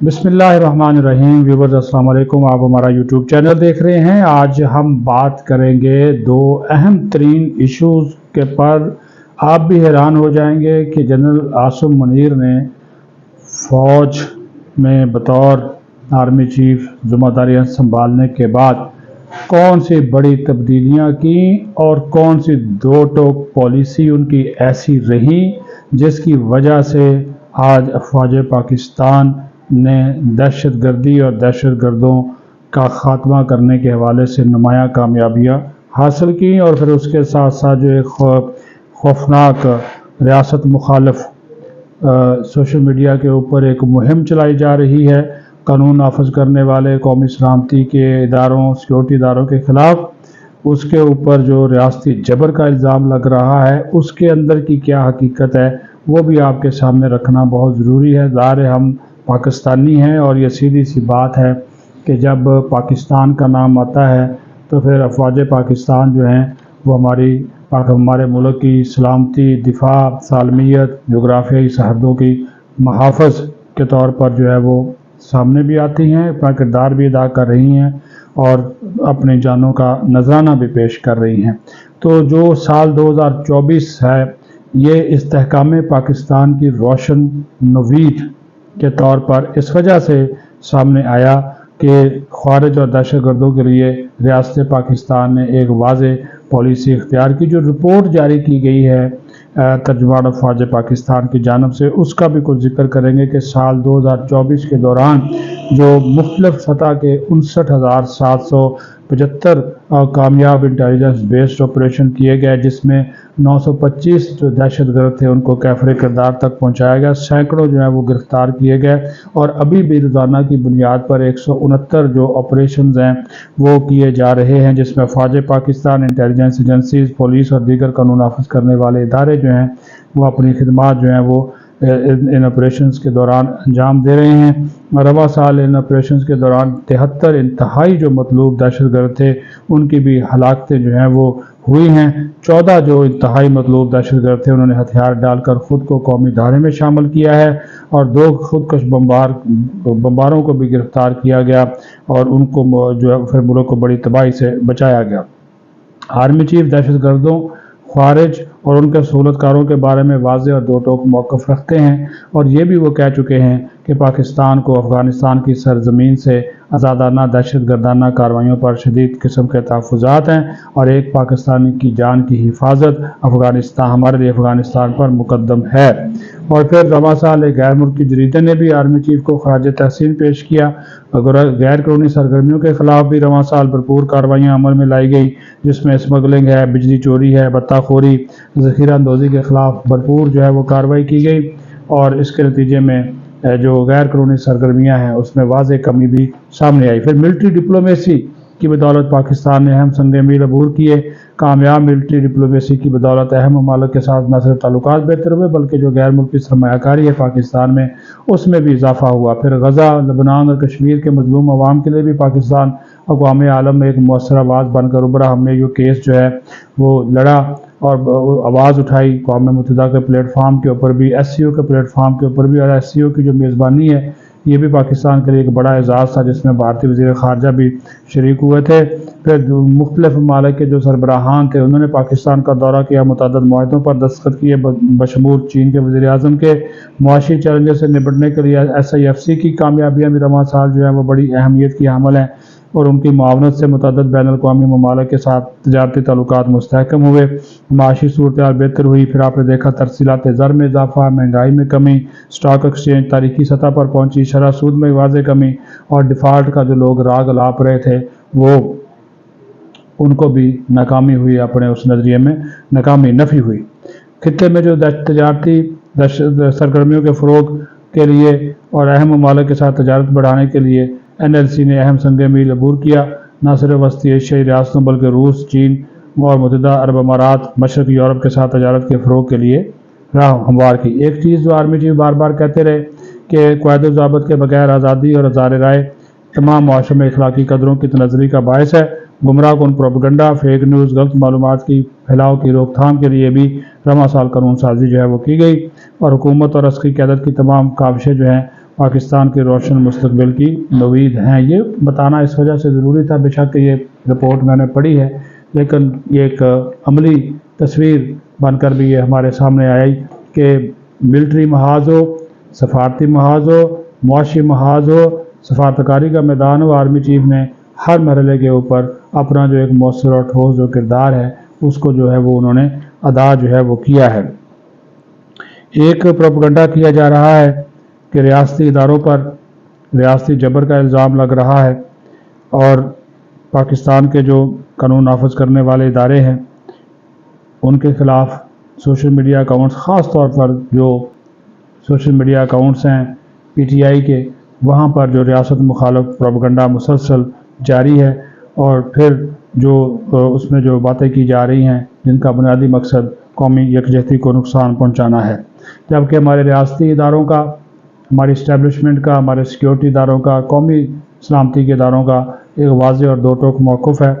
بسم اللہ الرحمن الرحیم ویورز السلام علیکم، آپ ہمارا یوٹیوب چینل دیکھ رہے ہیں۔ آج ہم بات کریں گے دو اہم ترین ایشوز کے پر۔ آپ بھی حیران ہو جائیں گے کہ جنرل عاصم منیر نے فوج میں بطور آرمی چیف ذمہ داریاں سنبھالنے کے بعد کون سی بڑی تبدیلیاں کی اور کون سی دو ٹوک پالیسی ان کی ایسی رہی جس کی وجہ سے آج افواج پاکستان نے دہشت گردی اور دہشت گردوں کا خاتمہ کرنے کے حوالے سے نمایاں کامیابیاں حاصل کی، اور پھر اس کے ساتھ ساتھ جو ایک خوفناک ریاست مخالف سوشل میڈیا کے اوپر ایک مہم چلائی جا رہی ہے قانون نافذ کرنے والے قومی سلامتی کے اداروں، سیکورٹی اداروں کے خلاف۔ اس کے اوپر جو ریاستی جبر کا الزام لگ رہا ہے، اس کے اندر کی کیا حقیقت ہے وہ بھی آپ کے سامنے رکھنا بہت ضروری ہے۔ ظاہر ہم پاکستانی ہیں اور یہ سیدھی سی بات ہے کہ جب پاکستان کا نام آتا ہے تو پھر افواج پاکستان جو ہیں وہ ہمارے ملک کی سلامتی، دفاع، سالمیت، جغرافیائی سرحدوں کی محافظ کے طور پر جو ہے وہ سامنے بھی آتی ہیں، اپنا کردار بھی ادا کر رہی ہیں اور اپنی جانوں کا نذرانہ بھی پیش کر رہی ہیں۔ تو جو سال 2024 ہے یہ استحکام پاکستان کی روشن نوید کے طور پر اس وجہ سے سامنے آیا کہ خوارج اور دہشت گردوں کے لیے ریاست پاکستان نے ایک واضح پالیسی اختیار کی۔ جو رپورٹ جاری کی گئی ہے ترجمان افواج پاکستان کی جانب سے، اس کا بھی کچھ ذکر کریں گے کہ سال 2024 کے دوران جو مختلف سطح کے 59,775 کامیاب انٹیلیجنس بیسڈ آپریشن کیے گئے، جس میں 925 جو دہشت گرد تھے ان کو کیفر کردار تک پہنچایا گیا، سینکڑوں جو ہیں وہ گرفتار کیے گئے، اور ابھی بھی روزانہ کی بنیاد پر 169 جو آپریشنز ہیں وہ کیے جا رہے ہیں، جس میں افواج پاکستان، انٹیلیجنس ایجنسیز، پولیس اور دیگر قانون نافذ کرنے والے ادارے جو ہیں وہ اپنی خدمات جو ہیں وہ ان آپریشنز کے دوران انجام دے رہے ہیں۔ رواں سال ان آپریشنز کے دوران 73 انتہائی جو مطلوب دہشت گرد تھے ان کی بھی ہلاکتیں جو ہیں وہ ہوئی ہیں۔ 14 جو انتہائی مطلوب دہشت گرد تھے انہوں نے ہتھیار ڈال کر خود کو قومی دھارے میں شامل کیا ہے، اور 2 خودکش بمباروں کو بھی گرفتار کیا گیا اور ان کو جو ہے پھر ملک کو بڑی تباہی سے بچایا گیا۔ آرمی چیف دہشت گردوں، خوارج اور ان کے سہولت کاروں کے بارے میں واضح اور دو ٹوک موقف رکھتے ہیں، اور یہ بھی وہ کہہ چکے ہیں کہ پاکستان کو افغانستان کی سرزمین سے آزادانہ دہشت گردانہ کارروائیوں پر شدید قسم کے تحفظات ہیں، اور ایک پاکستانی کی جان کی حفاظت ہمارے لیے افغانستان پر مقدم ہے۔ اور پھر رواں سال ایک غیر ملکی جریدے نے بھی آرمی چیف کو خراج تحسین پیش کیا۔ غیر قانونی سرگرمیوں کے خلاف بھی رواں سال بھرپور کارروائیاں عمل میں لائی گئی، جس میں اسمگلنگ ہے، بجلی چوری ہے، بتہ خوری، ذخیرہ اندوزی کے خلاف بھرپور جو ہے وہ کارروائی کی گئی، اور اس کے نتیجے میں جو غیر قانونی سرگرمیاں ہیں اس میں واضح کمی بھی سامنے آئی۔ پھر ملٹری ڈپلومیسی کی بدولت پاکستان نے اہم سنگ میل عبور کیے۔ کامیاب ملٹری ڈپلومیسی کی بدولت اہم ممالک کے ساتھ نہ صرف تعلقات بہتر ہوئے بلکہ جو غیر ملکی سرمایہ کاری ہے پاکستان میں اس میں بھی اضافہ ہوا۔ پھر غزہ، لبنان اور کشمیر کے مظلوم عوام کے لیے بھی پاکستان اقوام عالم میں ایک مؤثر آواز بن کر ابھرا۔ ہم نے یہ کیس جو ہے وہ لڑا اور آواز اٹھائی اقوام متحدہ کے پلیٹ فارم کے اوپر بھی، ایس سی او کے پلیٹ فارم کے اوپر بھی، اور ایس سی او کی جو میزبانی ہے یہ بھی پاکستان کے لیے ایک بڑا اعزاز تھا، جس میں بھارتی وزیر خارجہ بھی شریک ہوئے تھے۔ پھر مختلف ممالک کے جو سربراہان تھے انہوں نے پاکستان کا دورہ کیا، متعدد معاہدوں پر دستخط کیے، بشمول چین کے وزیر اعظم کے۔ معاشی چیلنجز سے نپٹنے کے لیے ایس آئی ایف سی کی کامیابیاں بھی رواں سال جو ہے وہ بڑی اہمیت کی حامل ہیں، اور ان کی معاونت سے متعدد بین الاقوامی ممالک کے ساتھ تجارتی تعلقات مستحکم ہوئے، معاشی صورتحال بہتر ہوئی۔ پھر آپ نے دیکھا ترسیلات زر میں اضافہ، مہنگائی میں کمی، سٹاک ایکسچینج تاریخی سطح پر پہنچی، شرح سود میں واضح کمی، اور ڈیفالٹ کا جو لوگ راگ الاپ رہے تھے وہ ان کو بھی ناکامی ہوئی، اپنے اس نظریے میں ناکامی نفی ہوئی۔ خطے میں جو تجارتی سرگرمیوں کے فروغ کے لیے اور اہم ممالک کے ساتھ تجارت بڑھانے کے لیے این ایل سی نے اہم سنگ میل عبور کیا، نہ صرف وسطی ایشیائی ریاستوں بلکہ روس، چین اور متحدہ عرب امارات، مشرقی یورپ کے ساتھ تجارت کے فروغ کے لیے راہ ہموار کی۔ ایک چیز جو آرمی چیف بار بار کہتے رہے کہ قواعد و ضوابط کے بغیر آزادی اور اظہار رائے تمام معاشروں میں اخلاقی قدروں کی تنزلی کا باعث ہے۔ گمراہ کن پروپیگنڈا، فیک نیوز، غلط معلومات کی پھیلاؤ کی روک تھام کے لیے بھی رواں سال قانون سازی جو ہے وہ کی گئی، اور حکومت اور عسکری قیادت کی تمام کاوشیں جو ہیں پاکستان کے روشن مستقبل کی نوید ہیں۔ یہ بتانا اس وجہ سے ضروری تھا، بے شک یہ رپورٹ میں نے پڑھی ہے، لیکن یہ ایک عملی تصویر بن کر بھی یہ ہمارے سامنے آئی کہ ملٹری محاذ ہو، سفارتی محاذ ہو، معاشی محاذ ہو، سفارتکاری کا میدان ہو، آرمی چیف نے ہر مرحلے کے اوپر اپنا جو ایک مؤثر اور ٹھوس جو کردار ہے اس کو جو ہے وہ انہوں نے ادا جو ہے وہ کیا ہے۔ ایک پروپیگنڈا کیا جا رہا ہے کہ ریاستی اداروں پر ریاستی جبر کا الزام لگ رہا ہے، اور پاکستان کے جو قانون نافذ کرنے والے ادارے ہیں ان کے خلاف سوشل میڈیا اکاؤنٹس، خاص طور پر جو سوشل میڈیا اکاؤنٹس ہیں پی ٹی آئی کے، وہاں پر جو ریاست مخالف پروپیگنڈا مسلسل جاری ہے، اور پھر جو اس میں جو باتیں کی جا رہی ہیں جن کا بنیادی مقصد قومی یکجہتی کو نقصان پہنچانا ہے، جبکہ ہمارے ریاستی اداروں کا، ہماری اسٹیبلشمنٹ کا، ہمارے سیکیورٹی اداروں کا، قومی سلامتی کے اداروں کا ایک واضح اور دو ٹوک موقف ہے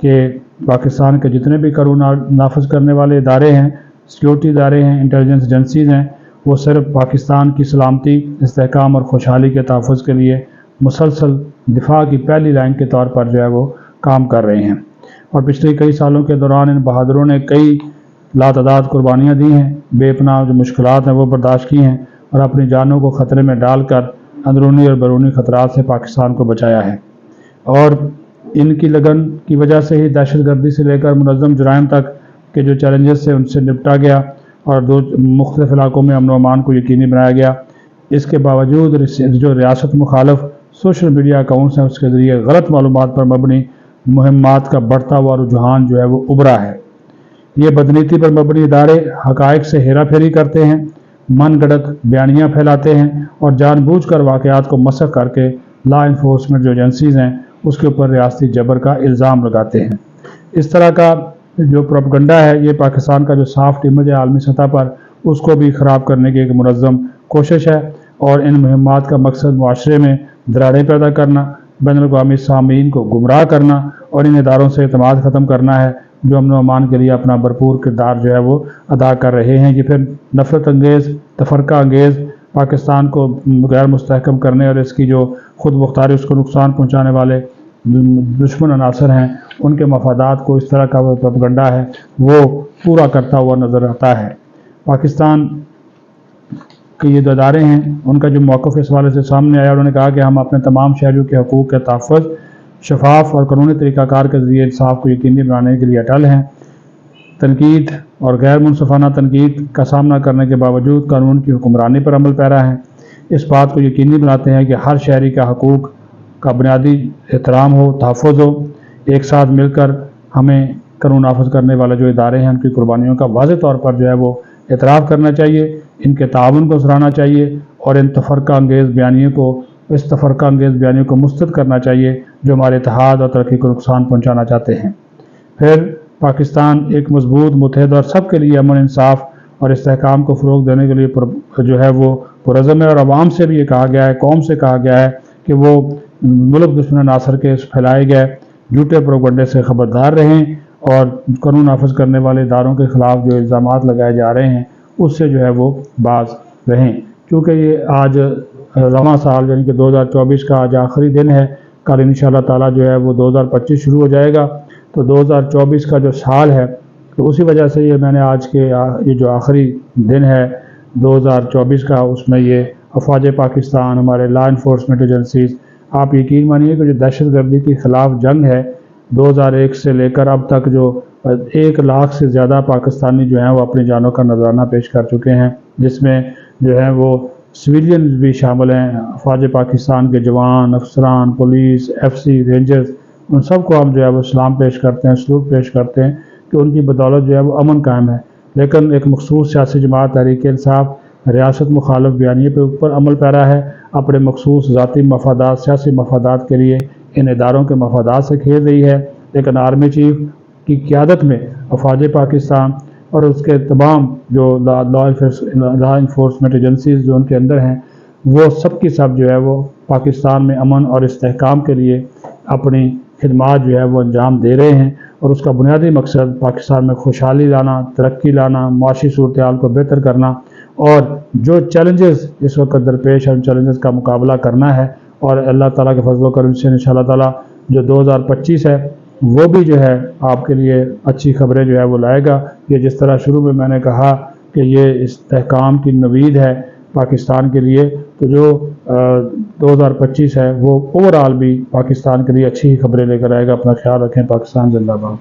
کہ پاکستان کے جتنے بھی قانون نافذ کرنے والے ادارے ہیں، سیکیورٹی ادارے ہیں، انٹیلیجنس ایجنسیز ہیں، وہ صرف پاکستان کی سلامتی، استحکام اور خوشحالی کے تحفظ کے لیے مسلسل دفاع کی پہلی لائن کے طور پر جو ہے وہ کام کر رہے ہیں، اور پچھلے کئی سالوں کے دوران ان بہادروں نے کئی لاتعداد قربانیاں دی ہیں، بے پناہ جو مشکلات ہیں وہ برداشت کی ہیں، اور اپنی جانوں کو خطرے میں ڈال کر اندرونی اور بیرونی خطرات سے پاکستان کو بچایا ہے، اور ان کی لگن کی وجہ سے ہی دہشت گردی سے لے کر منظم جرائم تک کے جو چیلنجز سے ان سے نپٹا گیا، اور مختلف علاقوں میں امن و امان کو یقینی بنایا گیا۔ اس کے باوجود جو ریاست مخالف سوشل میڈیا اکاؤنٹس ہیں اس کے ذریعے غلط معلومات پر مبنی مہمات کا بڑھتا ہوا رجحان جو ہے وہ ابھرا ہے۔ یہ بدنیتی پر مبنی ادارے حقائق سے ہیرا پھیری کرتے ہیں، من گھڑت بیانیاں پھیلاتے ہیں، اور جان بوجھ کر واقعات کو مسخ کر کے لا انفورسمنٹ جو ایجنسیز ہیں اس کے اوپر ریاستی جبر کا الزام لگاتے ہیں۔ اس طرح کا جو پروپیگنڈا ہے یہ پاکستان کا جو سافٹ امیج ہے عالمی سطح پر اس کو بھی خراب کرنے کی ایک منظم کوشش ہے، اور ان مہمات کا مقصد معاشرے میں دراڑیں پیدا کرنا، بین الاقوامی سامعین کو گمراہ کرنا، اور ان اداروں سے اعتماد ختم کرنا ہے جو امن و امان کے لیے اپنا بھرپور کردار جو ہے وہ ادا کر رہے ہیں۔ یہ پھر نفرت انگیز، تفرقہ انگیز، پاکستان کو غیر مستحکم کرنے اور اس کی جو خود مختاری اس کو نقصان پہنچانے والے دشمن عناصر ہیں ان کے مفادات کو اس طرح کا پروپیگنڈا ہے وہ پورا کرتا ہوا نظر آتا ہے۔ پاکستان کے یہ جو ادارے ہیں ان کا جو موقف اس حوالے سے سامنے آیا، انہوں نے کہا کہ ہم اپنے تمام شہریوں کے حقوق کے تحفظ، شفاف اور قانونی طریقہ کار کے ذریعے انصاف کو یقینی بنانے کے لیے اٹل ہیں۔ تنقید اور غیر منصفانہ تنقید کا سامنا کرنے کے باوجود قانون کی حکمرانی پر عمل پیرا ہیں، اس بات کو یقینی بناتے ہیں کہ ہر شہری کا حقوق کا بنیادی احترام ہو، تحفظ ہو۔ ایک ساتھ مل کر ہمیں قانون نافذ کرنے والے جو ادارے ہیں ان کی قربانیوں کا واضح طور پر جو ہے وہ اعتراف کرنا چاہیے، ان کے تعاون کو سراہنا چاہیے، اور ان تفرقہ انگیز بیانیوں کو مسترد کرنا چاہیے جو ہمارے اتحاد اور ترقی کو نقصان پہنچانا چاہتے ہیں۔ پھر پاکستان ایک مضبوط، متحد اور سب کے لیے امن، انصاف اور استحکام کو فروغ دینے کے لیے جو ہے وہ پرعزم ہے، اور عوام سے بھی یہ کہا گیا ہے، قوم سے کہا گیا ہے کہ وہ ملک دشمن عناصر کے پھیلائے گئے جھوٹے پروپیگنڈے سے خبردار رہیں، اور قانون نافذ کرنے والے اداروں کے خلاف جو الزامات لگائے جا رہے ہیں اس سے جو ہے وہ باز رہیں، کیونکہ یہ آج رواں سال یعنی کہ 2024 کا آج آخری دن ہے، کل انشاءاللہ تعالیٰ جو ہے وہ 2025 شروع ہو جائے گا، تو 2024 کا جو سال ہے تو اسی وجہ سے یہ میں نے آج کے یہ جو آخری دن ہے 2024 کا، اس میں یہ افواج پاکستان، ہمارے لا انفورسمنٹ ایجنسیز، آپ یقین مانیے کہ جو دہشت گردی کے خلاف جنگ ہے 2001 سے لے کر اب تک جو 1 لاکھ سے زیادہ پاکستانی جو ہیں وہ اپنی جانوں کا نذرانہ پیش کر چکے ہیں، جس میں جو ہیں وہ سویلین بھی شامل ہیں، افواج پاکستان کے جوان، افسران، پولیس، ایف سی، رینجرز، ان سب کو ہم جو ہے وہ سلام پیش کرتے ہیں، سلوٹ پیش کرتے ہیں کہ ان کی بدولت جو ہے وہ امن قائم ہے۔ لیکن ایک مخصوص سیاسی جماعت تحریک انصاف ریاست مخالف بیانیے پہ اوپر عمل پیرا ہے، اپنے مخصوص ذاتی مفادات، سیاسی مفادات کے لیے ان اداروں کے مفادات سے کھیل رہی ہے، لیکن آرمی چیف کی قیادت میں افواج پاکستان اور اس کے تمام جو لا انفورسمنٹ ایجنسیز جو ان کے اندر ہیں وہ سب کی سب جو ہے وہ پاکستان میں امن اور استحکام کے لیے اپنی خدمات جو ہے وہ انجام دے رہے ہیں، اور اس کا بنیادی مقصد پاکستان میں خوشحالی لانا، ترقی لانا، معاشی صورتحال کو بہتر کرنا اور جو چیلنجز اس وقت درپیش ہیں ان چیلنجز کا مقابلہ کرنا ہے، اور اللہ تعالیٰ کے فضل و کرم سے انشاءاللہ تعالیٰ جو 2025 ہے وہ بھی جو ہے آپ کے لیے اچھی خبریں جو ہے وہ لائے گا۔ یہ جس طرح شروع میں نے کہا کہ یہ استحکام کی نوید ہے پاکستان کے لیے، تو جو 2025 ہے وہ اوورآل بھی پاکستان کے لیے اچھی خبریں لے کر آئے گا۔ اپنا خیال رکھیں۔ پاکستان زندہ باد۔